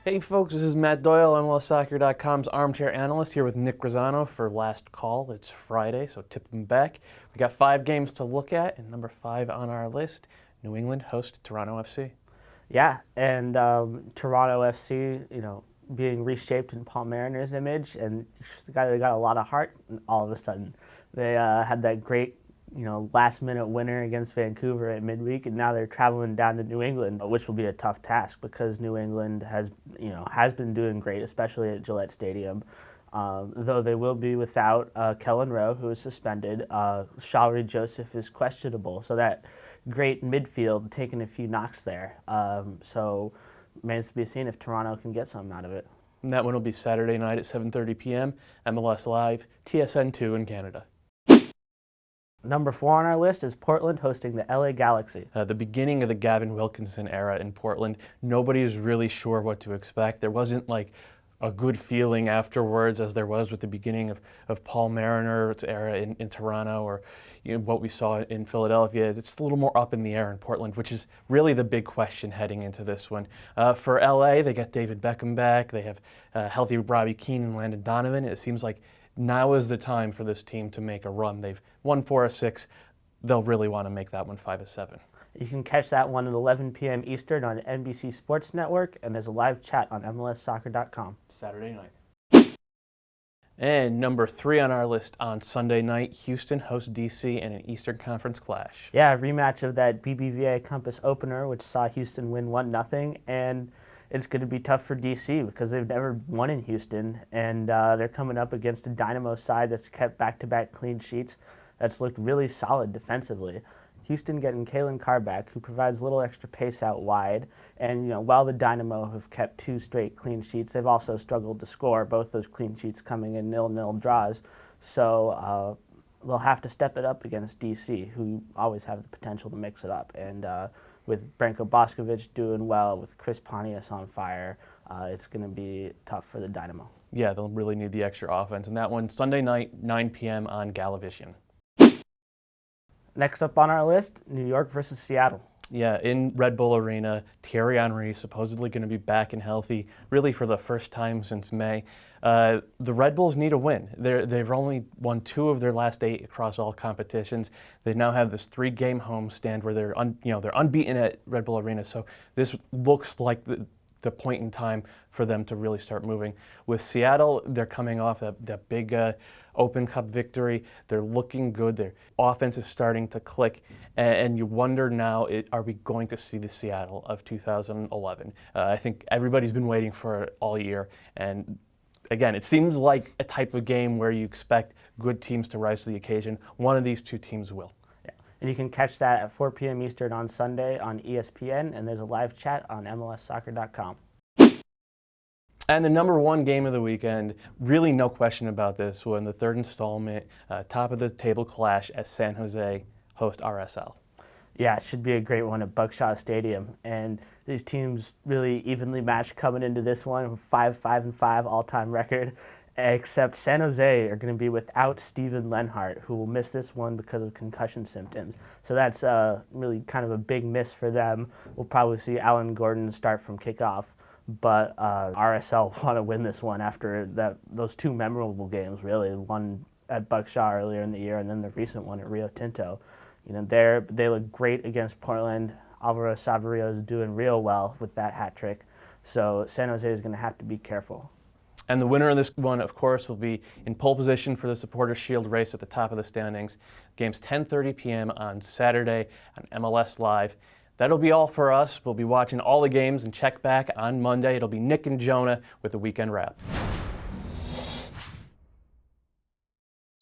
Hey folks, this is Matt Doyle, MLSsoccer.com's armchair analyst, here with Nick Grazzano for Last Call. It's Friday, so tip them back. We got 5 games to look at, and number 5 on our list, New England host Toronto FC. Yeah, and Toronto FC, being reshaped in Paul Mariner's image, and they got a lot of heart. And all of a sudden, they had that great, last-minute winner against Vancouver at midweek, and now they're traveling down to New England, which will be a tough task because New England has been doing great, especially at Gillette Stadium. Though they will be without Kellen Rowe, who is suspended. Shalry Joseph is questionable, so that great midfield taking a few knocks there. So remains to be seen if Toronto can get something out of it. And that one will be Saturday night at 7:30 p.m., MLS Live, TSN2 in Canada. Number 4 on our list is Portland hosting the LA Galaxy. The beginning of the Gavin Wilkinson era in Portland, nobody is really sure what to expect. There wasn't like a good feeling afterwards as there was with the beginning of Paul Mariner's era in Toronto, or what we saw in Philadelphia. It's a little more up in the air in Portland, which is really the big question heading into this one. For LA, they got David Beckham back. They have healthy Robbie Keane and Landon Donovan. It seems like now is the time for this team to make a run. They've won 4 of 6. They'll really want to make that one 5 of 7. You can catch that one at 11 p.m. Eastern on NBC Sports Network, and there's a live chat on MLSsoccer.com. Saturday night. And number 3 on our list on Sunday night, Houston hosts DC in an Eastern Conference clash. Yeah, a rematch of that BBVA Compass opener, which saw Houston win 1-0, and it's going to be tough for DC because they've never won in Houston, and they're coming up against a Dynamo side that's kept back-to-back clean sheets, that's looked really solid defensively. Houston getting Kalen Carr back, who provides a little extra pace out wide. And while the Dynamo have kept 2 straight clean sheets, they've also struggled to score, both those clean sheets coming in 0-0 draws. So they'll have to step it up against DC, who always have the potential to mix it up. And with Branko Boskovic doing well, with Chris Pontius on fire, it's going to be tough for the Dynamo. Yeah, they'll really need the extra offense. And that one, Sunday night, 9 p.m. on Galavision. Next up on our list, New York versus Seattle. Yeah, in Red Bull Arena, Thierry Henry supposedly going to be back and healthy, really for the first time since May. The Red Bulls need a win. They've only won 2 of their last 8 across all competitions. They now have this 3-game homestand where they're unbeaten at Red Bull Arena. So this looks like the point in time for them to really start moving. With Seattle, they're coming off that big Open Cup victory. They're looking good. Their offense is starting to click, and you wonder now, are we going to see the Seattle of 2011? I think everybody's been waiting for it all year, and again, it seems like a type of game where you expect good teams to rise to the occasion. One of these 2 teams will. And you can catch that at 4 p.m. Eastern on Sunday on ESPN, and there's a live chat on MLSsoccer.com. And the number 1 game of the weekend, really no question about this one, the 3rd installment, top of the table clash as San Jose host RSL. Yeah, it should be a great one at Buckshot Stadium. And these teams really evenly matched coming into this one, 5-5-5 all-time record. Except San Jose are going to be without Steven Lenhart, who will miss this one because of concussion symptoms. So that's really kind of a big miss for them. We'll probably see Alan Gordon start from kickoff, but RSL want to win this one after those 2 memorable games, really. One at Buckshot earlier in the year, and then the recent one at Rio Tinto. They look great against Portland. Alvaro Saborio is doing real well with that hat trick. So San Jose is going to have to be careful. And the winner of this one, of course, will be in pole position for the Supporters' Shield race at the top of the standings. Game's 10:30 p.m. on Saturday on MLS Live. That'll be all for us. We'll be watching all the games and check back on Monday. It'll be Nick and Jonah with the weekend wrap.